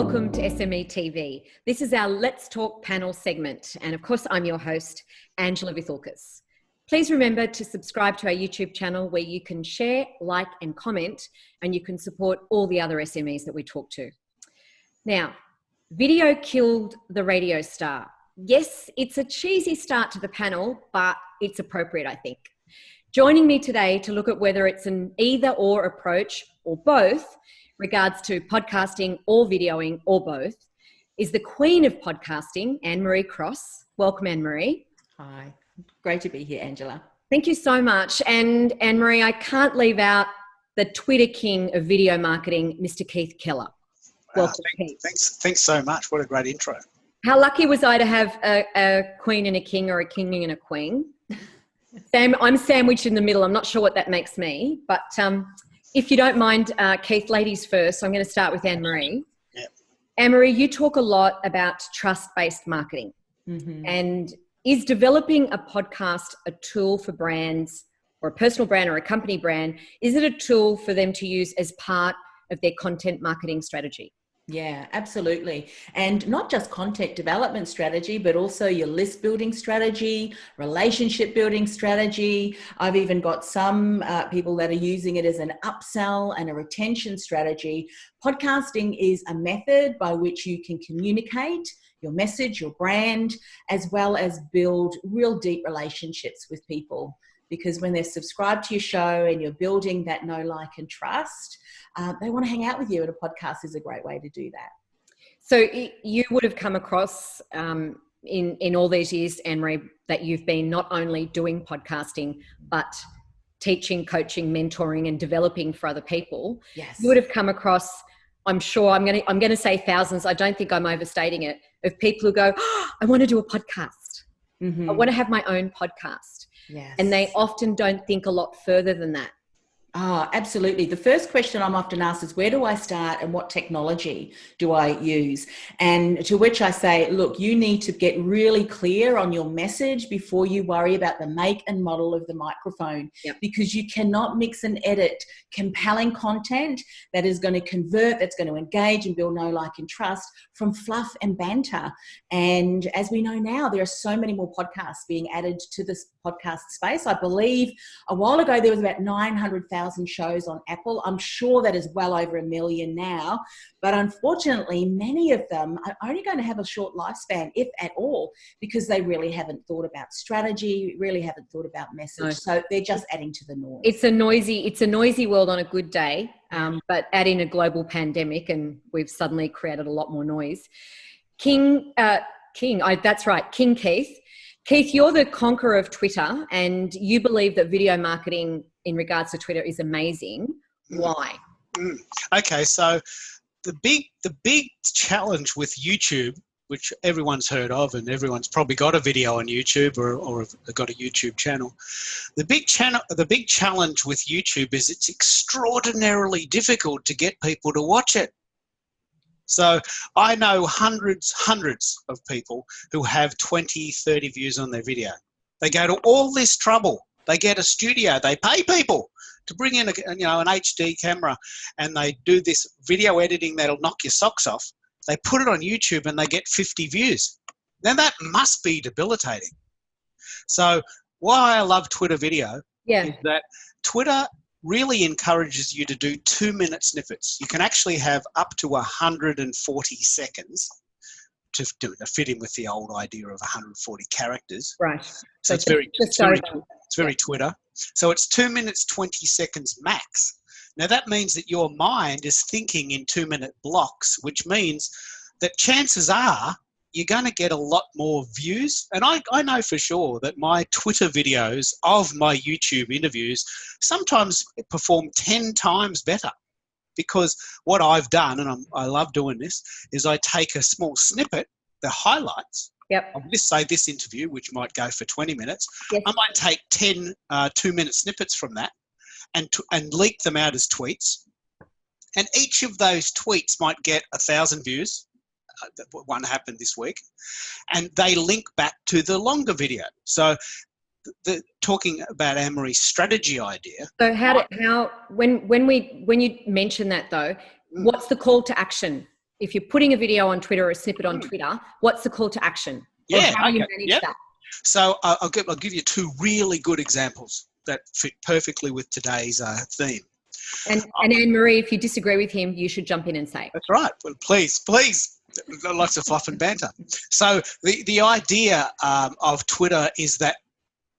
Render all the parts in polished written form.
welcome to SME TV. This is our Let's Talk panel segment. And of course, I'm your host, Angela Vithulkas. Please remember to subscribe to our YouTube channel where you can share, like, and comment, and you can support all the other SMEs that we talk to. Now, video killed the radio star. Yes, it's a cheesy start to the panel, but it's appropriate, I think. Joining me today to look at whether it's an either or approach or both, regards to podcasting or videoing or both, is the queen of podcasting, Anne-Marie Cross. Welcome, Anne-Marie. Hi, great to be here, Angela. Thank you so much. And Anne-Marie, I can't leave out the Twitter king of video marketing, Mr. Keith Keller. Welcome, Keith. Thanks so much. What a great intro. How lucky was I to have a queen and a king, or a king and a queen? I'm sandwiched in the middle. I'm not sure what that makes me, but if you don't mind, Keith, ladies first. So I'm going to start with Anne-Marie. Yeah. Anne-Marie, you talk a lot about trust-based marketing. Mm-hmm. And is developing a podcast a tool for brands, or a personal brand or a company brand? Is it a tool for them to use as part of their content marketing strategy? Yeah, absolutely. And not just content development strategy, but also your list building strategy, relationship building strategy. I've even got some people that are using it as an upsell and a retention strategy. Podcasting is a method by which you can communicate your message, your brand, as well as build real deep relationships with people. Because when they're subscribed to your show and you're building that know, like, and trust, they want to hang out with you, and a podcast is a great way to do that. So you would have come across in all these years, Anne-Marie, that you've been not only doing podcasting, but teaching, coaching, mentoring, and developing for other people. Yes. You would have come across, I'm sure, I'm going to say thousands, I don't think I'm overstating it, of people who go, oh, I want to do a podcast. Mm-hmm. I want to have my own podcast. Yes. And they often don't think a lot further than that. Oh, absolutely. The first question I'm often asked is, where do I start and what technology do I use? And to which I say, look, you need to get really clear on your message before you worry about the make and model of the microphone. Yep. Because you cannot mix and edit compelling content that is going to convert, that's going to engage and build know, like, and trust from fluff and banter. And as we know now, there are so many more podcasts being added to this podcast space. I believe a while ago there was about 900,000 shows on Apple. I'm sure that is well over 1 million now, but unfortunately many of them are only going to have a short lifespan, if at all, because they really haven't thought about strategy, really haven't thought about message. No. So they're just adding to the noise. It's a noisy world on a good day, but add in a global pandemic and we've suddenly created a lot more noise. That's right, King Keith. Keith, you're the conqueror of Twitter, and you believe that video marketing in regards to Twitter is amazing. Why? Okay, so the big challenge with YouTube, which everyone's heard of, and everyone's probably got a video on YouTube or got a YouTube channel. The big challenge with YouTube is it's extraordinarily difficult to get people to watch it. So I know hundreds of people who have 20, 30 views on their video. They go to all this trouble. They get a studio. They pay people to bring in an HD camera, and they do this video editing that'll knock your socks off. They put it on YouTube and they get 50 views. Now that must be debilitating. So why I love Twitter video is that Twitter really encourages you to do 2-minute snippets. You can actually have up to 140 seconds to fit in with the old idea of 140 characters. Right. So it's very Twitter. So it's 2 minutes, 20 seconds max. Now that means that your mind is thinking in 2-minute blocks, which means that chances are you're going to get a lot more views. And I know for sure that my Twitter videos of my YouTube interviews sometimes perform 10 times better, because what I've done, and I love doing this, is I take a small snippet, the highlights. Yep. I'll just say this interview, which might go for 20 minutes. Yes. I might take 10 2-minute snippets from that and leak them out as tweets. And each of those tweets might get 1,000 views. One happened this week, and they link back to the longer video. So talking about Anne-Marie's strategy idea. So when you mention that though, what's the call to action? if you're putting a video on Twitter or a snippet on Twitter, what's the call to action? Yeah, how do you manage that? So I'll give you two really good examples that fit perfectly with today's theme. And Anne-Marie, if you disagree with him, you should jump in and say. That's right. Well, please. Lots of fluff and banter. So the idea of Twitter is that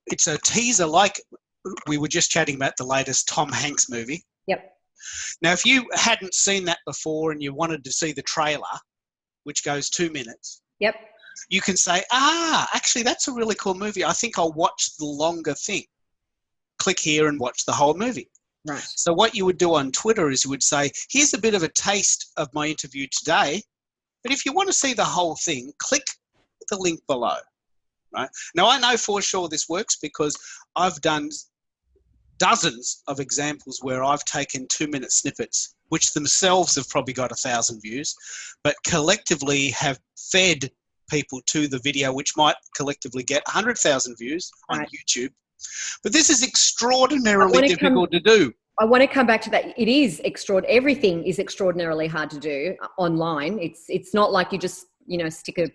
it's a teaser, like we were just chatting about the latest Tom Hanks movie. Yep. Now, if you hadn't seen that before and you wanted to see the trailer, which goes 2 minutes, yep, you can say, actually, that's a really cool movie. I think I'll watch the longer thing. Click here and watch the whole movie. Right. So what you would do on Twitter is you would say, here's a bit of a taste of my interview today, but if you want to see the whole thing, click the link below. Right? Now, I know for sure this works because I've done dozens of examples where I've taken 2-minute snippets, which themselves have probably got 1,000 views, but collectively have fed people to the video, which might collectively get 100,000 views on YouTube. But this is extraordinarily difficult to do. I want to come back to that. It is extraordinary. Everything is extraordinarily hard to do online. It's not like you just, stick a...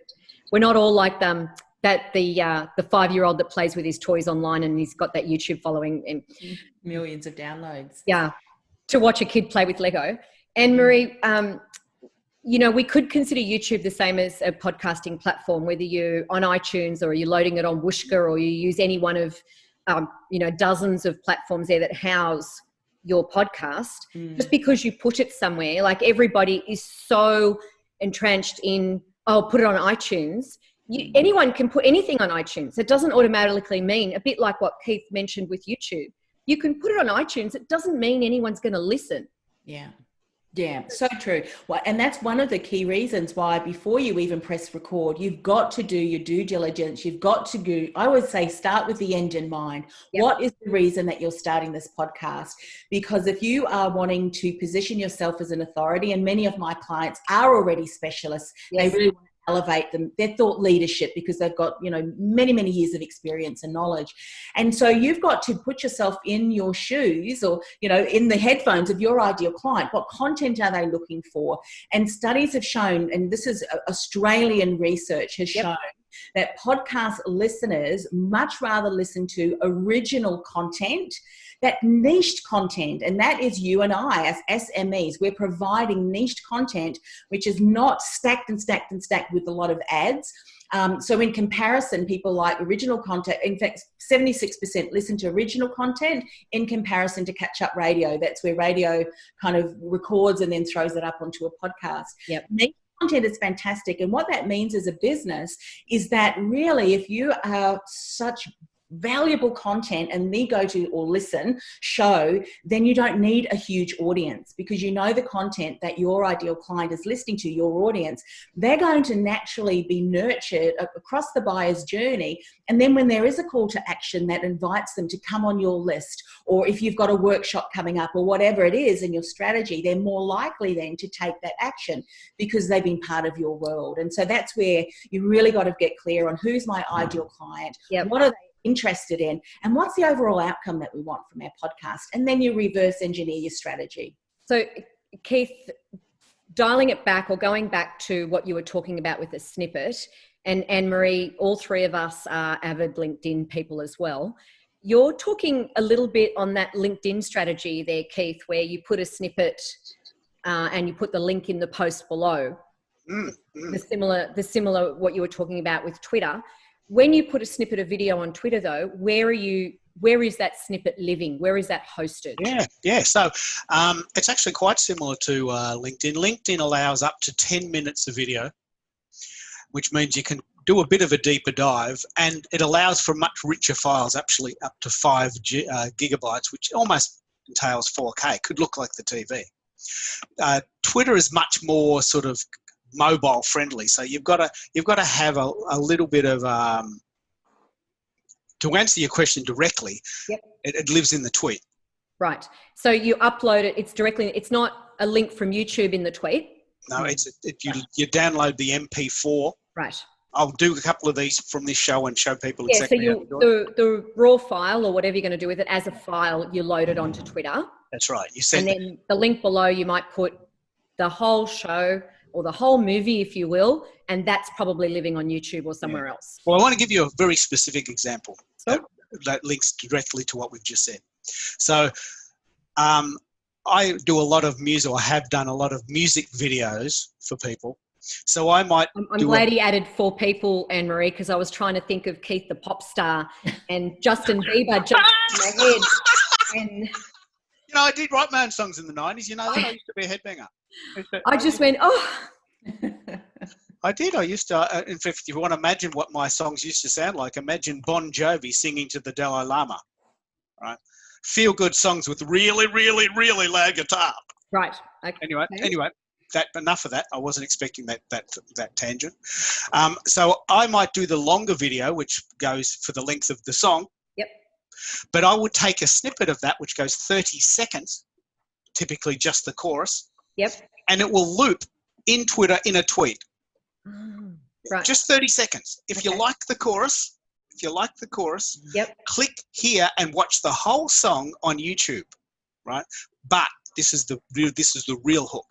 We're not all like the 5-year-old that plays with his toys online and he's got that YouTube following and millions of downloads. Yeah, to watch a kid play with Lego. Anne-Marie, we could consider YouTube the same as a podcasting platform, whether you're on iTunes or you're loading it on Whooshkaa or you use any one of, dozens of platforms there that house your podcast. Just because you put it somewhere, like everybody is so entrenched in, put it on iTunes. Anyone can put anything on iTunes. It doesn't automatically mean, a bit like what Keith mentioned with YouTube, you can put it on iTunes. It doesn't mean anyone's going to listen. Yeah, so true. Well, and that's one of the key reasons why before you even press record, you've got to do your due diligence. You've got to do, I always say, start with the end in mind. Yep. What is the reason that you're starting this podcast? Because if you are wanting to position yourself as an authority, and many of my clients are already specialists, yes, they really want to elevate their thought leadership because they've got, many, many years of experience and knowledge. And so you've got to put yourself in your shoes or, in the headphones of your ideal client. What content are they looking for? And studies have shown, and this is Australian research has shown, that podcast listeners much rather listen to original content, that niched content, and that is you and I as SMEs. We're providing niched content, which is not stacked and stacked and stacked with a lot of ads. So in comparison, people like original content. In fact, 76% listen to original content in comparison to catch-up radio. That's where radio kind of records and then throws it up onto a podcast. Yep. Niche content is fantastic. And what that means as a business is that really if you are such valuable content and the go-to or listen show, then you don't need a huge audience because the content that your ideal client is listening to, your audience, they're going to naturally be nurtured across the buyer's journey. And then when there is a call to action that invites them to come on your list, or if you've got a workshop coming up or whatever it is in your strategy, they're more likely then to take that action because they've been part of your world. And so that's where you really got to get clear on who's my ideal client, what are they interested in, and what's the overall outcome that we want from our podcast, and then you reverse engineer your strategy. So Keith, dialing it back or going back to what you were talking about with the snippet, and Anne-Marie, all three of us are avid LinkedIn people as well. You're talking a little bit on that LinkedIn strategy there, Keith, where you put a snippet and you put the link in the post below. The similar what you were talking about with Twitter. When you put a snippet of video on Twitter, though, where is that snippet living? Where is that hosted? Yeah. So it's actually quite similar to LinkedIn. LinkedIn allows up to 10 minutes of video, which means you can do a bit of a deeper dive, and it allows for much richer files, actually up to 5 gigabytes, which almost entails 4K. Could look like the TV. Twitter is much more sort of mobile friendly, so you've got to have a little bit of to answer your question directly. Yep. It lives in the tweet. Right. So you upload it. It's not a link from YouTube in the tweet. No, you download the MP4. Right. I'll do a couple of these from this show and show people exactly so how to do it. The raw file or whatever you're going to do with it as a file, you load it onto Twitter. That's right. And then the link below, you might put the whole show or the whole movie, if you will, and that's probably living on YouTube or somewhere else. Well, I want to give you a very specific example So, that links directly to what we've just said. So I do a lot of music, or have done a lot of music videos for people. So I might I'm glad he added 4 people, Anne-Marie, because I was trying to think of Keith the pop star and Justin Bieber jumped in my head. And I did write my own songs in the 90s. You know that? I used to be a headbanger. I just went, oh. I did. I used to, in fact, if you want to imagine what my songs used to sound like, imagine Bon Jovi singing to the Dalai Lama, right? Feel good songs with really, really, really loud guitar. Right. Okay. Anyway, enough of that. I wasn't expecting that tangent. So I might do the longer video, which goes for the length of the song. Yep. But I would take a snippet of that, which goes 30 seconds, typically just the chorus. Yep. And it will loop in Twitter in a tweet. Right. Just 30 seconds. If you like the chorus, yep, click here and watch the whole song on YouTube, right? But this is the real hook.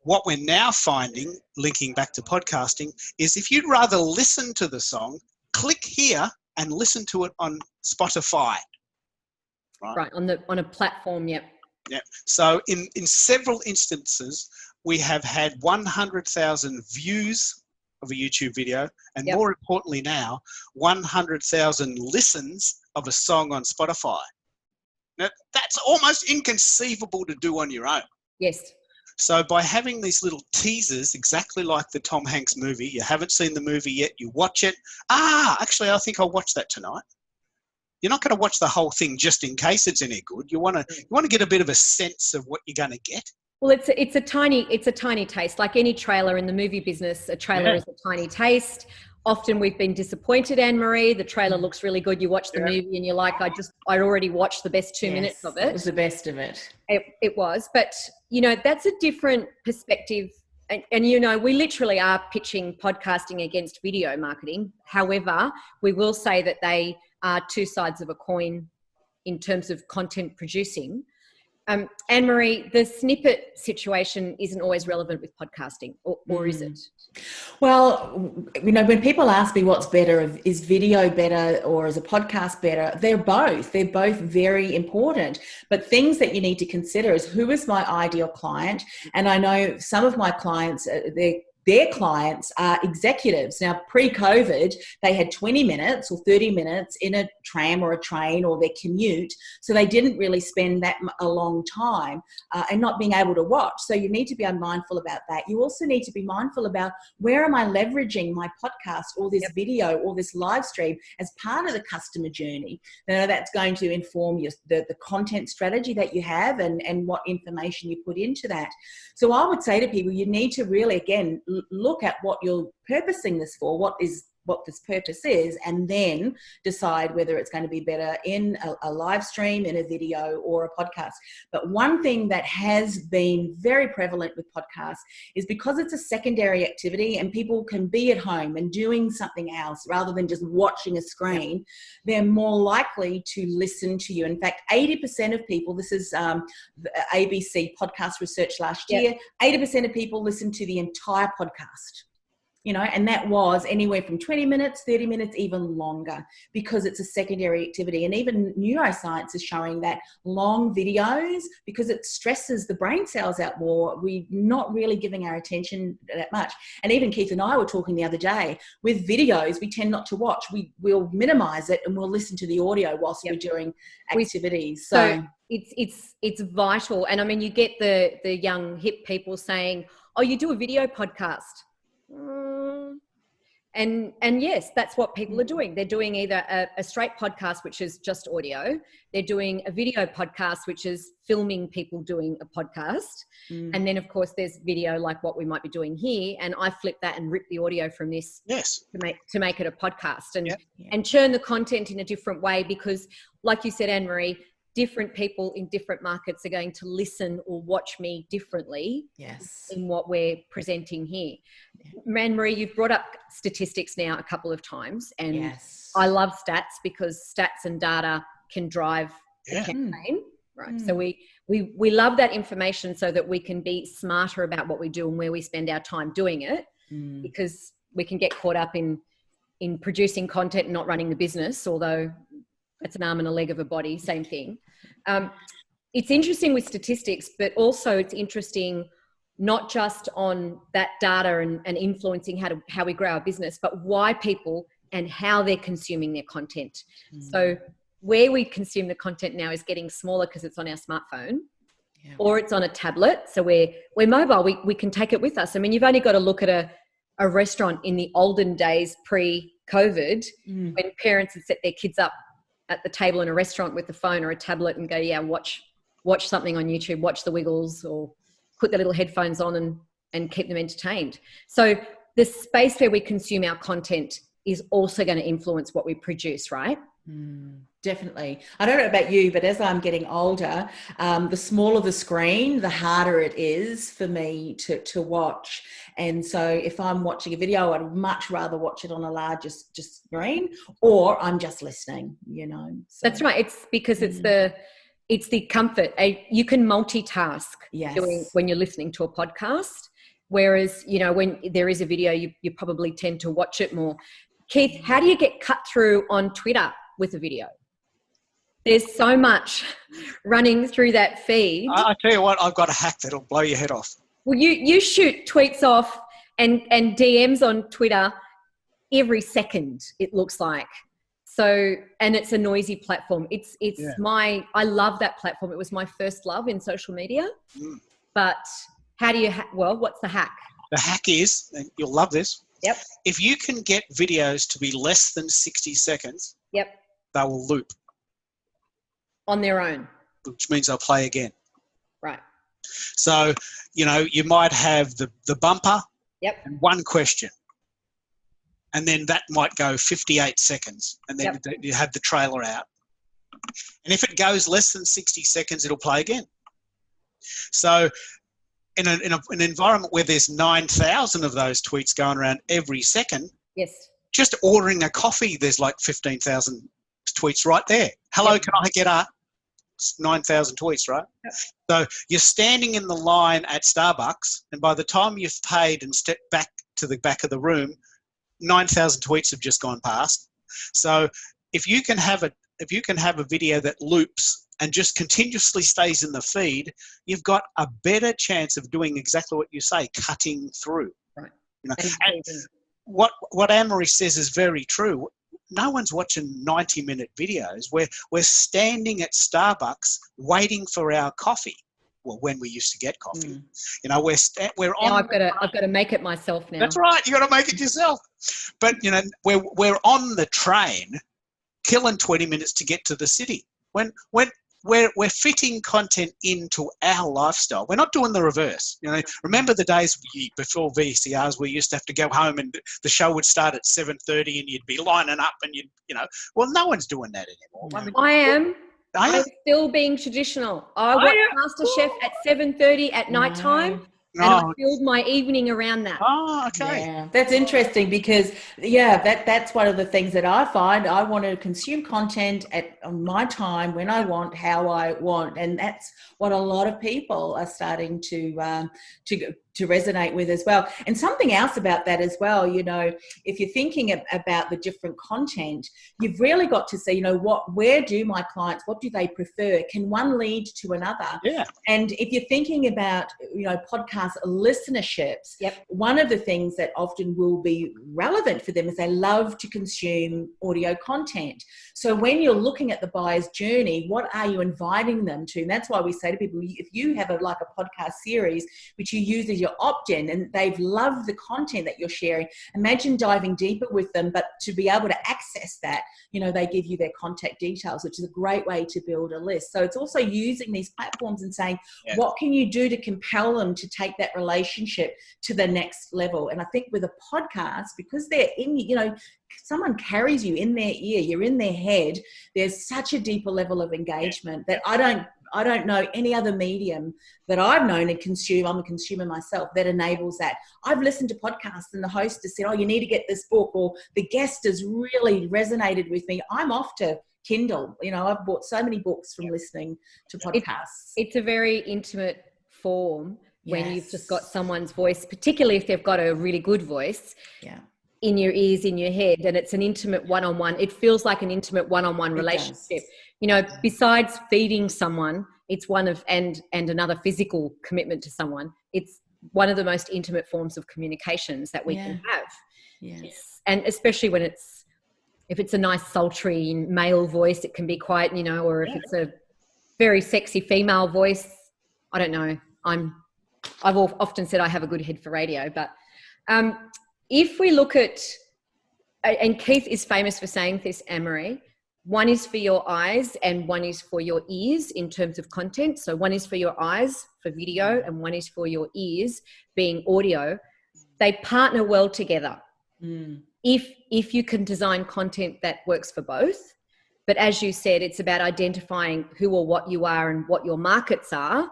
What we're now finding, linking back to podcasting, is if you'd rather listen to the song, click here and listen to it on Spotify. Right, on a platform, yep. Yeah. So in several instances, we have had 100,000 views of a YouTube video, and more importantly now, 100,000 listens of a song on Spotify. Now, that's almost inconceivable to do on your own. Yes. So by having these little teasers, exactly like the Tom Hanks movie, you haven't seen the movie yet, you watch it. Actually, I think I'll watch that tonight. You're not going to watch the whole thing just in case it's any good. You want to get a bit of a sense of what you're going to get. Well, it's a tiny taste. Like any trailer in the movie business, a trailer is a tiny taste. Often we've been disappointed, Anne-Marie. The trailer looks really good. You watch the movie and you're like, I already watched the best 2 minutes of it. It was the best of it. It was. But, that's a different perspective. And we literally are pitching podcasting against video marketing. However, we will say that they are 2 sides of a coin in terms of content producing. Anne-Marie, the snippet situation isn't always relevant with podcasting, or is it? Well, when people ask me what's better, is video better or is a podcast better? They're both. They're both very important. But things that you need to consider is who is my ideal client? And I know some of my clients, their clients are executives. Now, pre-COVID, they had 20 minutes or 30 minutes in a tram or a train or their commute. So they didn't really spend a long time and not being able to watch. So you need to be mindful about that. You also need to be mindful about where am I leveraging my podcast or this video or this live stream as part of the customer journey. Now, that's going to inform the content strategy that you have and what information you put into that. So I would say to people, you need to really, again, look at what you're purposing this for, what this purpose is, and then decide whether it's going to be better in a live stream, in a video, or a podcast. But one thing that has been very prevalent with podcasts is because it's a secondary activity and people can be at home and doing something else rather than just watching a screen, they're more likely to listen to you. In fact, 80% of people, this is the ABC podcast research last year, 80% of people listen to the entire podcast. And that was anywhere from 20 minutes, 30 minutes, even longer, because it's a secondary activity. And even neuroscience is showing that long videos, because it stresses the brain cells out more, we're not really giving our attention that much. And even Keith and I were talking the other day, with videos, we tend not to watch. We'll minimize it and we'll listen to the audio whilst we're doing activities. So it's vital. And I mean, you get the young hip people saying, oh, you do a video podcast. And yes, that's what people are doing. They're doing either a straight podcast, which is just audio. They're doing a video podcast, which is filming people doing a podcast. And then, of course, there's video like what we might be doing here. And I flip that and rip the audio from this to make it a podcast and churn the content in a different way, because like you said, Anne-Marie, different people in different markets are going to listen or watch me differently in what we're presenting here. Anne-Marie, you've brought up statistics now a couple of times, and I love stats because stats and data can drive the campaign, right? So we love that information so that we can be smarter about what we do and where we spend our time doing it, because we can get caught up in producing content and not running the business, although it's an arm and a leg of a body, same thing. It's interesting with statistics, but also it's interesting not just on that data and influencing how we grow our business, but why people and how they're consuming their content. So where we consume the content now is getting smaller because it's on our smartphone, or it's on a tablet. So we're mobile, we can take it with us. I mean, you've only got to look at a restaurant in the olden days pre-COVID, when parents would set their kids up at the table in a restaurant with the phone or a tablet and go, watch something on YouTube, watch the Wiggles, or put the little headphones on and keep them entertained. So the space where we consume our content is also going to influence what we produce, right? Definitely. I don't know about you, but as I'm getting older, the smaller the screen, the harder it is for me to watch. And so if I'm watching a video, I'd much rather watch it on a larger just screen, or I'm just listening, So. That's right. It's because it's the comfort. You can multitask when you're listening to a podcast, whereas, when there is a video, you probably tend to watch it more. Keith, how do you get cut through on Twitter with a video? There's so much running through that feed. I tell you what, I've got a hack that'll blow your head off. Well, you shoot tweets off and DMs on Twitter every second, it looks like. So, and it's a noisy platform. I love that platform. It was my first love in social media. But how do you, what's the hack? The hack is, and you'll love this. Yep. If you can get videos to be less than 60 seconds, they will loop. On their own. Which means they'll play again. Right. So, you might have the bumper and one question. And then that might go 58 seconds. And then you have the trailer out. And if it goes less than 60 seconds, it'll play again. So in an environment where there's 9,000 of those tweets going around every second, just ordering a coffee, there's like 15,000 tweets right there. Hello, can I get 9,000 tweets, right? So you're standing in the line at Starbucks, and by the time you've paid and stepped back to the back of the room, 9,000 tweets have just gone past. So if you can have a video that loops and just continuously stays in the feed, you've got a better chance of doing exactly what you say, cutting through. Right. And what Anne-Marie says is very true. No one's watching 90-minute videos. We're standing at Starbucks waiting for our coffee. Well, when we used to get coffee, we're on. Now I've got to make it myself now. That's right. You got to make it yourself. But we're on the train, killing 20 minutes to get to the city. When we're fitting content into our lifestyle. We're not doing the reverse. Remember the days before VCRs, we used to have to go home and the show would start at 7:30 and you'd be lining up and well, no one's doing that anymore. I mean, I am. I'm still being traditional. I watch MasterChef at 7:30 at night time. And I build my evening around that. Oh, okay. Yeah, that's interesting because, that's one of the things that I find. I want to consume content on my time, when I want, how I want. And that's what a lot of people are starting to resonate with as well. And something else about that as well, if you're thinking about the different content, you've really got to see, where do my clients, what do they prefer? Can one lead to another? Yeah. And if you're thinking about, podcast listenerships, one of the things that often will be relevant for them is they love to consume audio content. So when you're looking at the buyer's journey, what are you inviting them to? And that's why we say to people, if you have a podcast series, which you use as your opt-in, and they've loved the content that you're sharing, imagine diving deeper with them, but to be able to access that, they give you their contact details, which is a great way to build a list. So it's also using these platforms and saying, what can you do to compel them to take that relationship to the next level? And I think with a podcast, because they're in, someone carries you in their ear, you're in their head, there's such a deeper level of engagement that I I don't know any other medium that I've known and consume. I'm a consumer myself that enables that. I've listened to podcasts and the host has said, oh, you need to get this book, or the guest has really resonated with me. I'm off to Kindle. You know, I've bought so many books from listening to podcasts. It's a very intimate form when Yes. you've just got someone's voice, particularly if they've got a really good voice. Yeah. In your ears, in your head, and it's an intimate one-on-one. It feels like an intimate one-on-one relationship. You know, besides feeding someone, it's one of and another physical commitment to someone. It's one of the most intimate forms of communications that we can have. Yes. And especially when if it's a nice sultry male voice, it can be quite, you know, or if it's a very sexy female voice, I don't know. I've often said I have a good head for radio, but if we look at, and Keith is famous for saying this, Anne-Marie, one is for your eyes and one is for your ears in terms of content. So one is for your eyes for video and one is for your ears being audio. They partner well together. If you can design content that works for both. But as you said, it's about identifying who or what you are and what your markets are,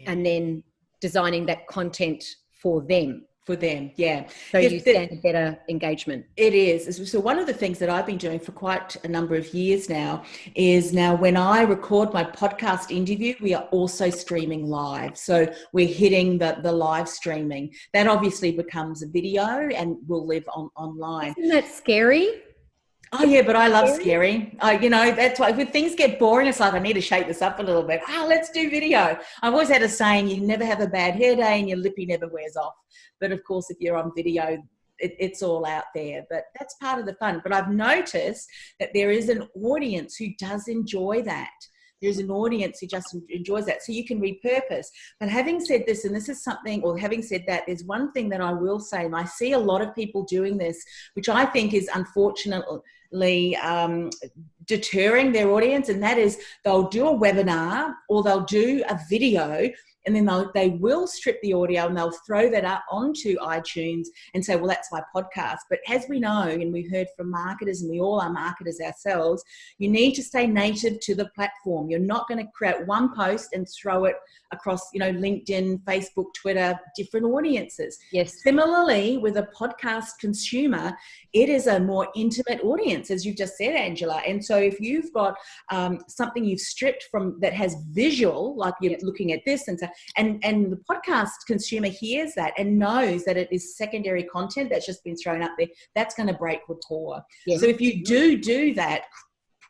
and then designing that content for them. For them, yeah. So you stand a better engagement. It is. So one of the things that I've been doing for quite a number of years now is when I record my podcast interview, we are also streaming live. So we're hitting the live streaming. That obviously becomes a video and will live online. Isn't that scary? Oh yeah, but I love scary. You know, that's why when things get boring, it's like I need to shake this up a little bit. Let's do video. I've always had a saying, you never have a bad hair day and your lippy never wears off. But of course, if you're on video, it's all out there. But that's part of the fun. But I've noticed that there is an audience who does enjoy that. There's an audience who just enjoys that. So you can repurpose. But having said this, and this is something, or having said that, there's one thing that I will say, and I see a lot of people doing this, which I think is unfortunately deterring their audience, and that is they'll do a webinar or they'll do a video, and then they will strip the audio and they'll throw that up onto iTunes and say, well, that's my podcast. But as we know, and we've heard from marketers, and we all are marketers ourselves, you need to stay native to the platform. You're not going to create one post and throw it across, you know, LinkedIn, Facebook, Twitter, different audiences. Yes. Similarly, with a podcast consumer, it is a more intimate audience, as you've just said, Angela. And so if you've got something you've stripped from that has visual, like you're looking at this, and the podcast consumer hears that and knows that it is secondary content that's just been thrown up there, that's going to break rapport. Yes. So if you do that,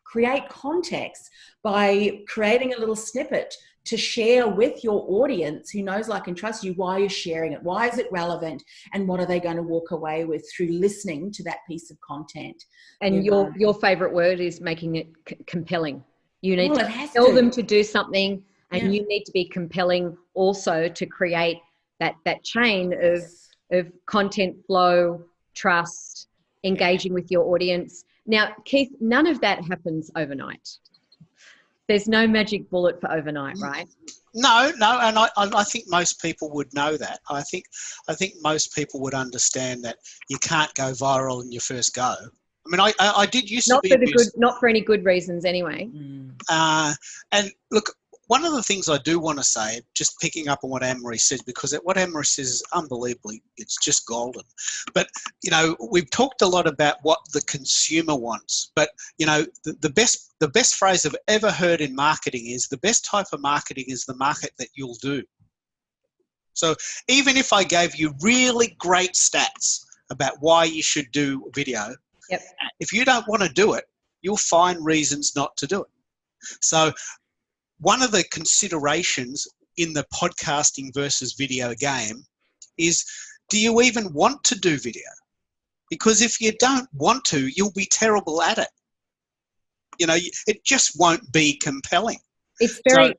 create context by creating a little snippet to share with your audience who knows, like, and trust you why you're sharing it, why is it relevant, and what are they going to walk away with through listening to that piece of content. And your favorite word is making it compelling. You need to tell them to do something, and you need to be compelling also to create that chain of content flow, trust, engaging with your audience. Now, Keith, none of that happens overnight. There's no magic bullet for overnight, right? No, and I think most people would know that. I think most people would understand that you can't go viral in your first go. I mean, I did used to be not for any good reasons anyway. And look, one of the things I do want to say, just picking up on what Anne-Marie says, because what Anne-Marie says is unbelievably, it's just golden. But, you know, we've talked a lot about what the consumer wants. But, you know, the best phrase I've ever heard in marketing is the best type of marketing is the market that you'll do. So even if I gave you really great stats about why you should do video, if you don't want to do it, you'll find reasons not to do it. So one of the considerations in the podcasting versus video game is, do you even want to do video? Because if you don't want to, you'll be terrible at it. You know, it just won't be compelling. It's very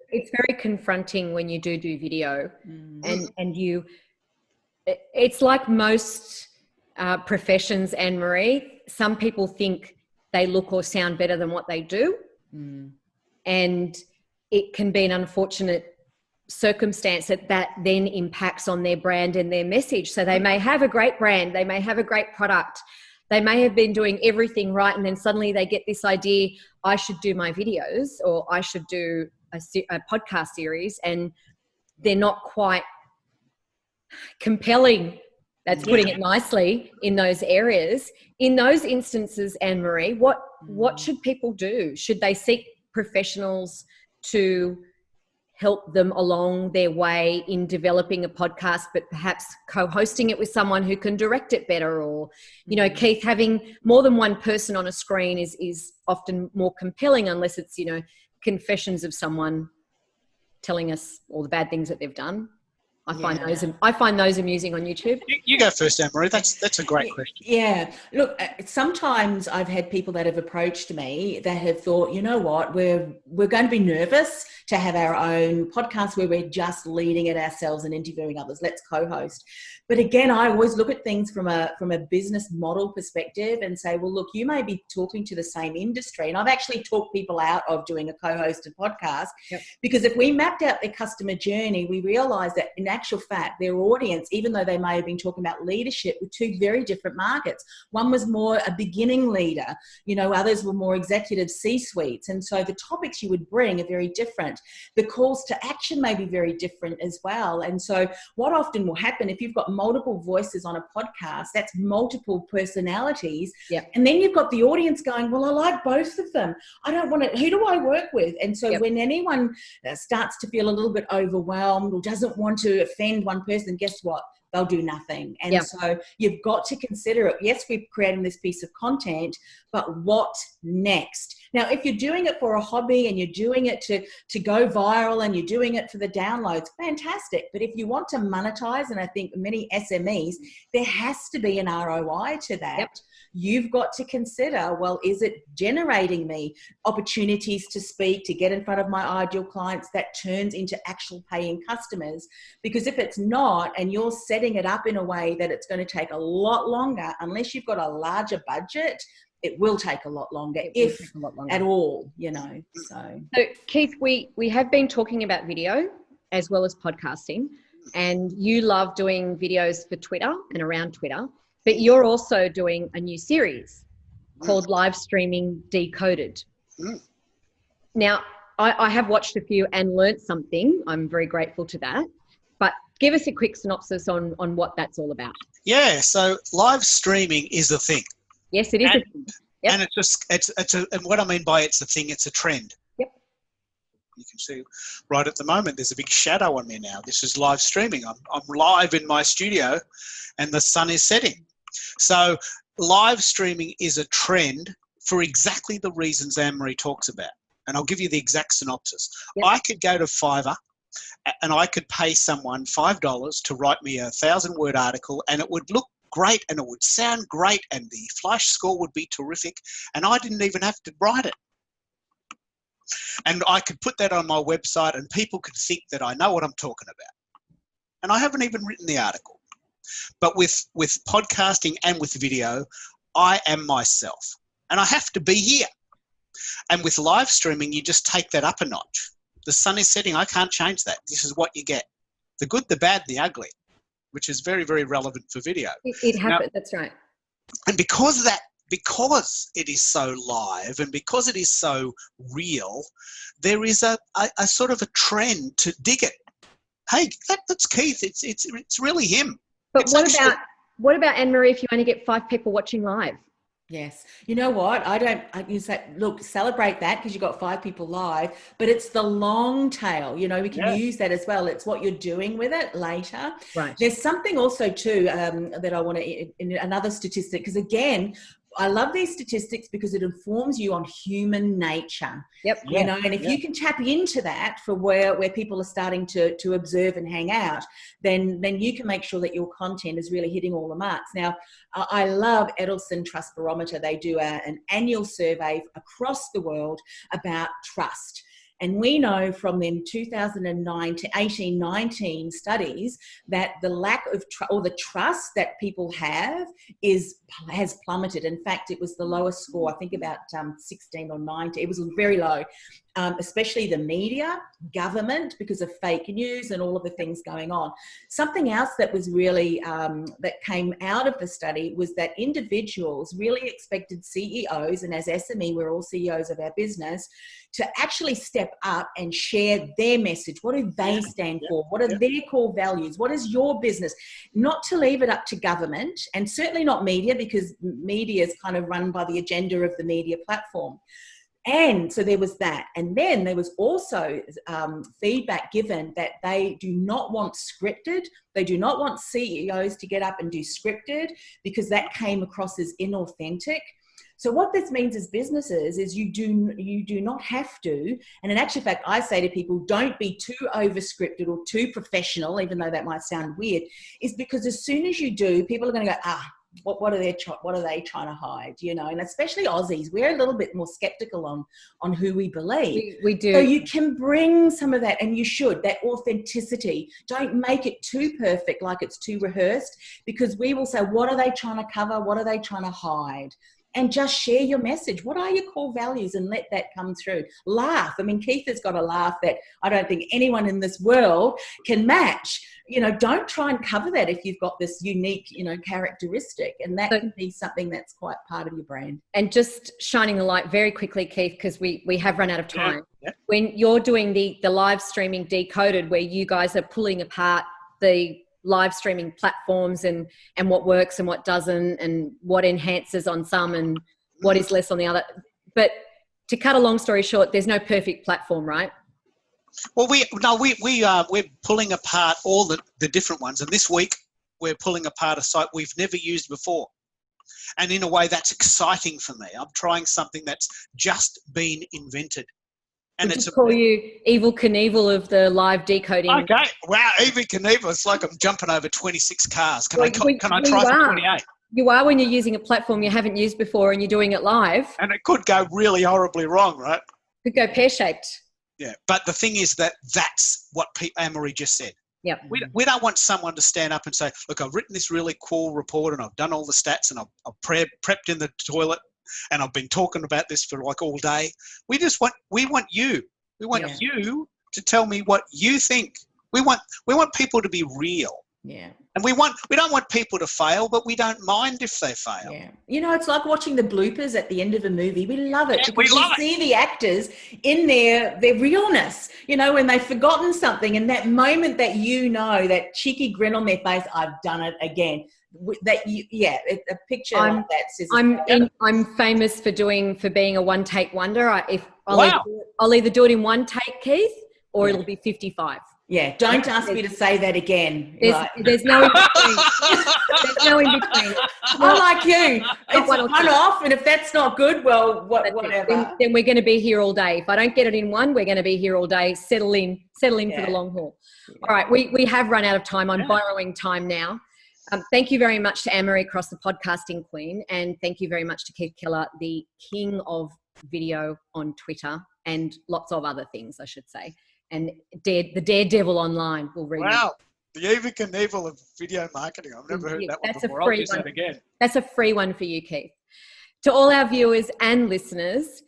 confronting when you do video, and it's like most professions, Anne-Marie. Some people think they look or sound better than what they do, and it can be an unfortunate circumstance that then impacts on their brand and their message. So they may have a great brand, they may have a great product, they may have been doing everything right, and then suddenly they get this idea, I should do my videos, or I should do a podcast series and they're not quite compelling, that's putting it nicely, in those areas. In those instances, Anne-Marie, what should people do? Should they seek professionals to help them along their way in developing a podcast, but perhaps co-hosting it with someone who can direct it better? Or, you know, Keith, having more than one person on a screen is often more compelling, unless it's, you know, confessions of someone telling us all the bad things that they've done. I find those amusing on YouTube. You go first, Anne-Marie. That's a great question. Yeah. Look, sometimes I've had people that have approached me that have thought, you know what, we're going to be nervous to have our own podcast where we're just leading it ourselves and interviewing others. Let's co-host. But again, I always look at things from a business model perspective and say, well, look, you may be talking to the same industry. And I've actually talked people out of doing a co-hosted podcast because if we mapped out their customer journey, we realized that in actual fact, their audience, even though they may have been talking about leadership, were two very different markets. One was more a beginning leader, you know, others were more executive C-suites. And so the topics you would bring are very different. The calls to action may be very different as well. And so what often will happen if you've got multiple voices on a podcast, that's multiple personalities. And then you've got the audience going, well, I like both of them. I don't want to, who do I work with? And so when anyone starts to feel a little bit overwhelmed or doesn't want to offend one person, guess what? They'll do nothing. And so you've got to consider it. Yes, we're creating this piece of content, but what next? Now, if you're doing it for a hobby and you're doing it to go viral and you're doing it for the downloads, fantastic. But if you want to monetize, and I think many SMEs, there has to be an ROI to that. You've got to consider, well, is it generating me opportunities to speak, to get in front of my ideal clients that turns into actual paying customers? Because if it's not, and you're setting it up in a way that it's going to take a lot longer, unless you've got a larger budget, it will take a lot longer, if at all, you know. So Keith, we have been talking about video as well as podcasting, and you love doing videos for Twitter and around Twitter. But you're also doing a new series called Live Streaming Decoded. Now, I have watched a few and learnt something. I'm very grateful to that. But give us a quick synopsis on what that's all about. Yeah, so live streaming is a thing. Yes, it is a thing. And and what I mean by it's a thing, it's a trend. You can see right at the moment, there's a big shadow on me now. This is live streaming. I'm live in my studio and the sun is setting. So live streaming is a trend for exactly the reasons Anne-Marie talks about. And I'll give you the exact synopsis. I could go to Fiverr and I could pay someone $5 to write me a 1,000-word article, and it would look great and it would sound great and the flash score would be terrific, and I didn't even have to write it. And I could put that on my website and people could think that I know what I'm talking about. And I haven't even written the article. But with podcasting and with video, I am myself. And I have to be here. And with live streaming, you just take that up a notch. The sun is setting. I can't change that. This is what you get. The good, the bad, the ugly, which is very, very relevant for video. It happens. That's right. And because it is so live and because it is so real, there is a sort of a trend to dig it. Hey, that's Keith. It's really him. But what about Anne-Marie if you only get 5 people watching live? Yes. You know what? You say, look, celebrate that because you've got 5 people live, but it's the long tail, you know, we can use that as well. It's what you're doing with it later. Right. There's something also too that I want to, in another statistic, because again, I love these statistics because it informs you on human nature. You know, and if you can tap into that for where people are starting to observe and hang out, then you can make sure that your content is really hitting all the marks. Now, I love Edelson Trust Barometer. They do an annual survey across the world about trust. And we know from them 2009 to 18-19 studies that the lack of or the trust that people have has plummeted. In fact, it was the lowest score, I think about 16 or 19. It was very low. especially the media, government, because of fake news and all of the things going on. Something else that was really, that came out of the study was that individuals really expected CEOs, and as SME, we're all CEOs of our business, to actually step up and share their message. What do they stand for? What are their core values? What is your business? Not to leave it up to government, and certainly not media, because media is kind of run by the agenda of the media platform. And so there was that. And then there was also feedback given that they do not want scripted. They do not want CEOs to get up and do scripted, because that came across as inauthentic. So what this means as businesses is you do not have to, and in actual fact, I say to people, don't be too over-scripted or too professional, even though that might sound weird, is because as soon as you do, people are going to go, what are they trying to hide, you know? And especially Aussies, we're a little bit more skeptical on who we believe. We do. So you can bring some of that, and you should, that authenticity. Don't make it too perfect, like it's too rehearsed, because we will say, what are they trying to cover? What are they trying to hide? And just share your message. What are your core values, and let that come through. Laugh. I mean, Keith has got a laugh that I don't think anyone in this world can match. You know, don't try and cover that if you've got this unique, you know, characteristic, and that can be something that's quite part of your brand. And just shining the light very quickly, Keith, because we have run out of time. Yeah. When you're doing the live streaming Decoded, where you guys are pulling apart the live streaming platforms and what works and what doesn't, and what enhances on some and what is less on the other. But to cut a long story short, there's no perfect platform, right? Well, we're pulling apart all the different ones, and this week we're pulling apart a site we've never used before. And in a way, that's exciting for me. I'm trying something that's just been invented. And it's call you Evel Knievel of the live decoding. Okay, wow, Evel Knievel. It's like I'm jumping over 26 cars. Can I try for 28? You are, when you're using a platform you haven't used before and you're doing it live. And it could go really horribly wrong, right? Could go pear-shaped. Yeah, but the thing is that's what Anne-Marie just said. Yep. We don't want someone to stand up and say, look, I've written this really cool report and I've done all the stats and I've prepped in the toilet and I've been talking about this for like all day. We want you. We want you to tell me what you think. We want people to be real. Yeah. And we don't want people to fail, but we don't mind if they fail. Yeah. You know, it's like watching the bloopers at the end of a movie. We love it. Yeah, we see the actors in their realness, you know, when they've forgotten something, and that moment that, you know, that cheeky grin on their face, I've done it again. A picture like that says, I'm famous for being a one-take wonder. I'll either do it in one take, Keith, or it'll be 55. Yeah, don't ask me to say that again. There's no in between. There's no in between. I like you. It's one off, and if that's not good, well, whatever. Then we're going to be here all day. If I don't get it in one, we're going to be here all day. Settle in for the long haul. Yeah. All right, we have run out of time. I'm borrowing time now. Thank you very much to Anne-Marie Cross, the podcasting queen, and thank you very much to Keith Keller, the king of video on Twitter and lots of other things, I should say. And the daredevil online will read. Wow, the Evel Knievel of video marketing. I've never heard that one before. I'll use that again. That's a free one for you, Keith. To all our viewers and listeners,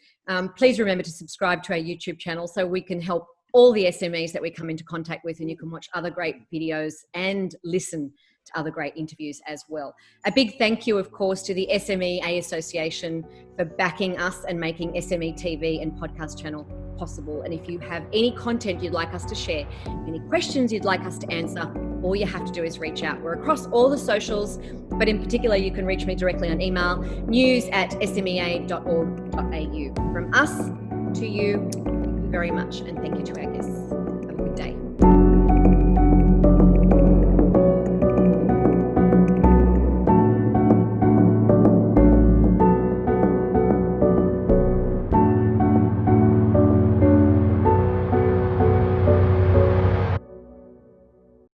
please remember to subscribe to our YouTube channel so we can help all the SMEs that we come into contact with, and you can watch other great videos and listen to other great interviews as well. A big thank you, of course, to the SMEA Association for backing us and making SME TV and podcast channel possible. And if you have any content you'd like us to share, any questions you'd like us to answer, all you have to do is reach out. We're across all the socials, but in particular, you can reach me directly on email, news@smea.org.au. From us to you, thank you very much, and thank you to our guests.